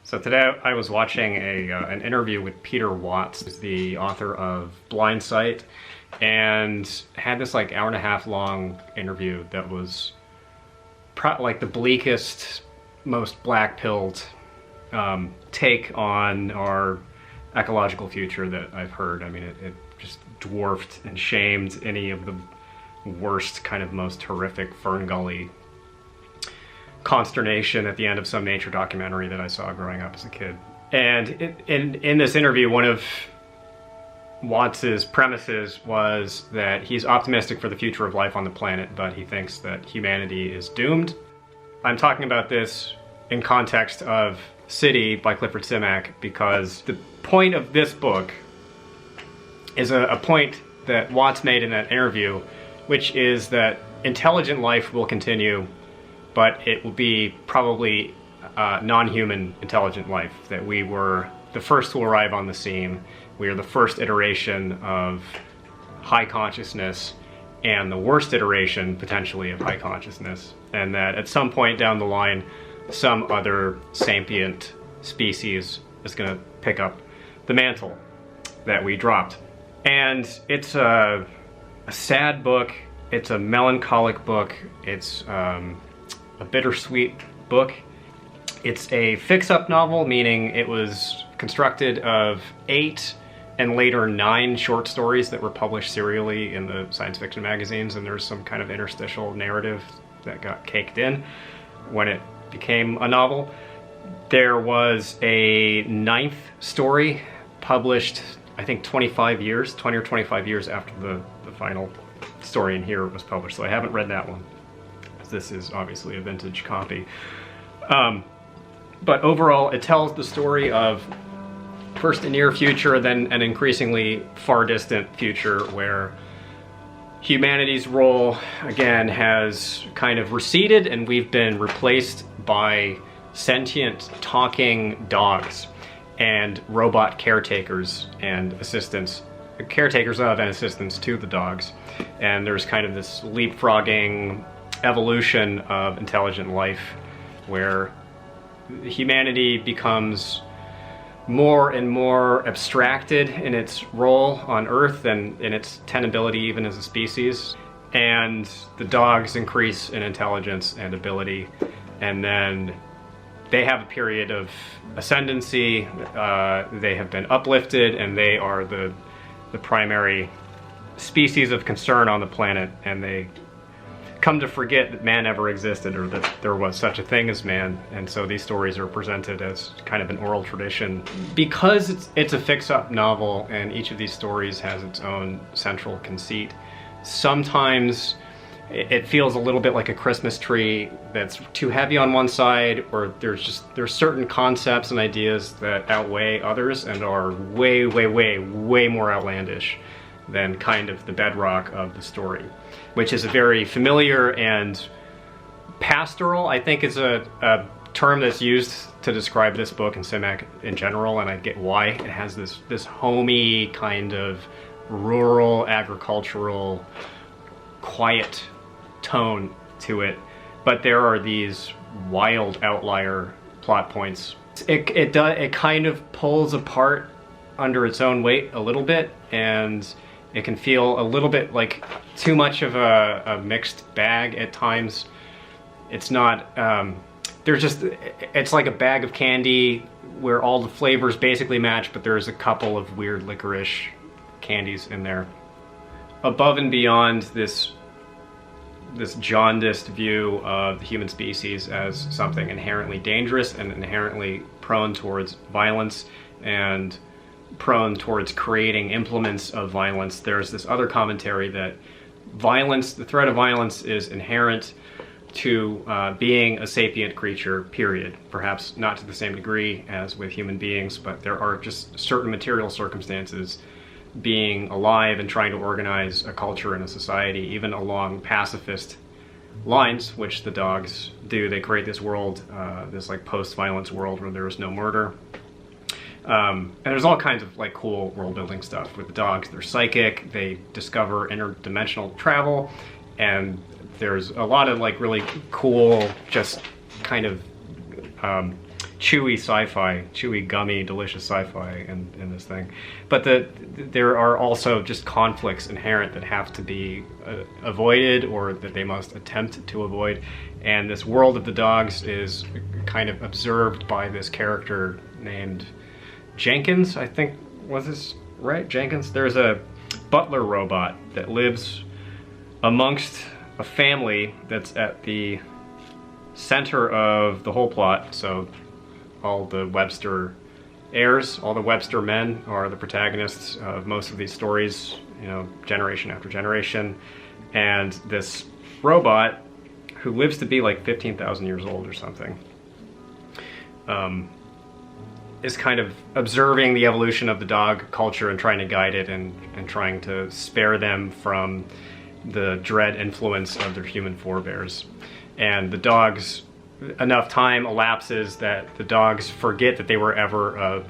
So today I was watching an interview with Peter Watts, who's the author of Blind Sight, and had this like hour-and-a-half long interview that was like the bleakest, most black-pilled take on our ecological future that I've heard. I mean, it just dwarfed and shamed any of the worst, kind of most horrific Fern Gully consternation at the end of some nature documentary that I saw growing up as a kid. And in this interview, one of Watts's premises was that he's optimistic for the future of life on the planet, but he thinks that humanity is doomed. I'm talking about this in context of City by Clifford Simak because the point of this book is a point that Watts made in that interview, which is that intelligent life will continue, but it will be probably non-human intelligent life, that we were the first to arrive on the scene. We are the first iteration of high consciousness and the worst iteration, potentially, of high consciousness. And that at some point down the line, some other sapient species is going to pick up the mantle that we dropped. And it's a sad book. It's a melancholic book. It's a bittersweet book. It's a fix-up novel, meaning it was constructed of 8 and later 9 short stories that were published serially in the science fiction magazines, and there's some kind of interstitial narrative that got caked in when it became a novel. There was a 9th story published, I think 20 or 25 years after the final story in here was published, so I haven't read that one. This is obviously a vintage copy. But overall, it tells the story of first a near future, then an increasingly far distant future where humanity's role, again, has kind of receded and we've been replaced by sentient talking dogs and robot caretakers and assistants, caretakers of and assistants to the dogs. And there's kind of this leapfrogging evolution of intelligent life where humanity becomes more and more abstracted in its role on Earth and in its tenability even as a species. And the dogs increase in intelligence and ability, and then they have a period of ascendancy. They have been uplifted and they are the primary species of concern on the planet, and they come to forget that man ever existed or that there was such a thing as man. And so these stories are presented as kind of an oral tradition. Because it's a fix-up novel and each of these stories has its own central conceit, sometimes it feels a little bit like a Christmas tree that's too heavy on one side, or there's certain concepts and ideas that outweigh others and are way more outlandish than kind of the bedrock of the story, which is a very familiar and pastoral, I think, is a term that's used to describe this book and Simak in general, and I get why. It has this homey kind of rural, agricultural, quiet tone to it, but there are these wild outlier plot points. It kind of pulls apart under its own weight a little bit, and it can feel a little bit like too much of a mixed bag at times. It's not, it's like a bag of candy where all the flavors basically match, but there's a couple of weird licorice candies in there. Above and beyond this jaundiced view of the human species as something inherently dangerous and inherently prone towards violence and prone towards creating implements of violence, there's this other commentary that violence, the threat of violence, is inherent to being a sapient creature, period. Perhaps not to the same degree as with human beings, but there are just certain material circumstances being alive and trying to organize a culture and a society, even along pacifist lines, which the dogs do. They create this world, this like post-violence world where there is no murder. And there's all kinds of like cool world building stuff with the dogs. They're psychic, they discover interdimensional travel, and there's a lot of like really cool, just kind of chewy sci-fi, chewy, gummy, delicious sci-fi in this thing. But there are also just conflicts inherent that have to be avoided, or that they must attempt to avoid. And this world of the dogs is kind of observed by this character named Jenkins, I think. Was this right? Jenkins? There's a butler robot that lives amongst a family that's at the center of the whole plot. So all the Webster heirs, all the Webster men are the protagonists of most of these stories, you know, generation after generation. And this robot, who lives to be like 15,000 years old or something, is kind of observing the evolution of the dog culture and trying to guide it, and trying to spare them from the dread influence of their human forebears. And the dogs, enough time elapses that the dogs forget that they were ever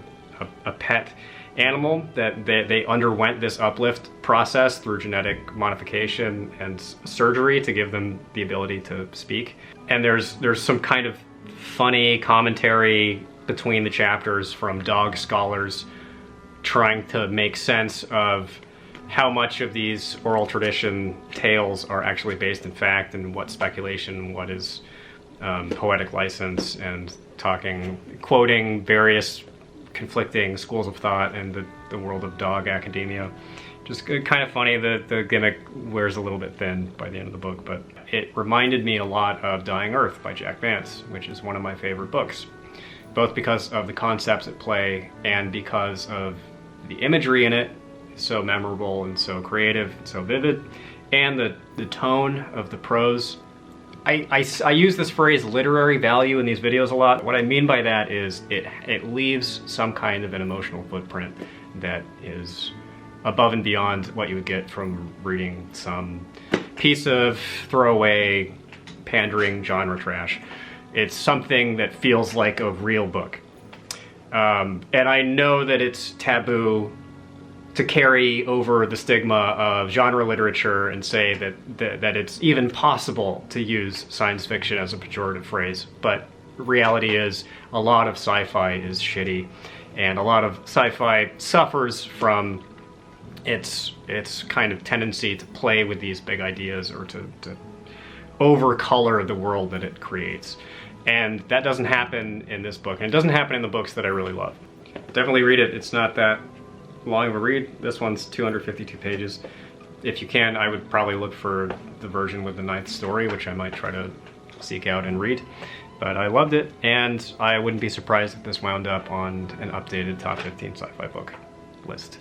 a pet animal, that they underwent this uplift process through genetic modification and surgery to give them the ability to speak. And there's some kind of funny commentary between the chapters from dog scholars trying to make sense of how much of these oral tradition tales are actually based in fact, and what speculation, what is poetic license, and quoting various conflicting schools of thought and the world of dog academia. Just kind of funny. The gimmick wears a little bit thin by the end of the book, but it reminded me a lot of Dying Earth by Jack Vance, which is one of my favorite books, both because of the concepts at play and because of the imagery in it, so memorable and so creative and so vivid, and the tone of the prose. I use this phrase literary value in these videos a lot. What I mean by that is it leaves some kind of an emotional footprint that is above and beyond what you would get from reading some piece of throwaway, pandering genre trash. It's something that feels like a real book. And I know that it's taboo to carry over the stigma of genre literature and say that it's even possible to use science fiction as a pejorative phrase, but reality is a lot of sci-fi is shitty, and a lot of sci-fi suffers from its kind of tendency to play with these big ideas, or to overcolor the world that it creates. And that doesn't happen in this book, and it doesn't happen in the books that I really love. Definitely read it. It's not that long of a read. This one's 252 pages. If you can, I would probably look for the version with the 9th story, which I might try to seek out and read. But I loved it, and I wouldn't be surprised if this wound up on an updated top 15 sci-fi book list.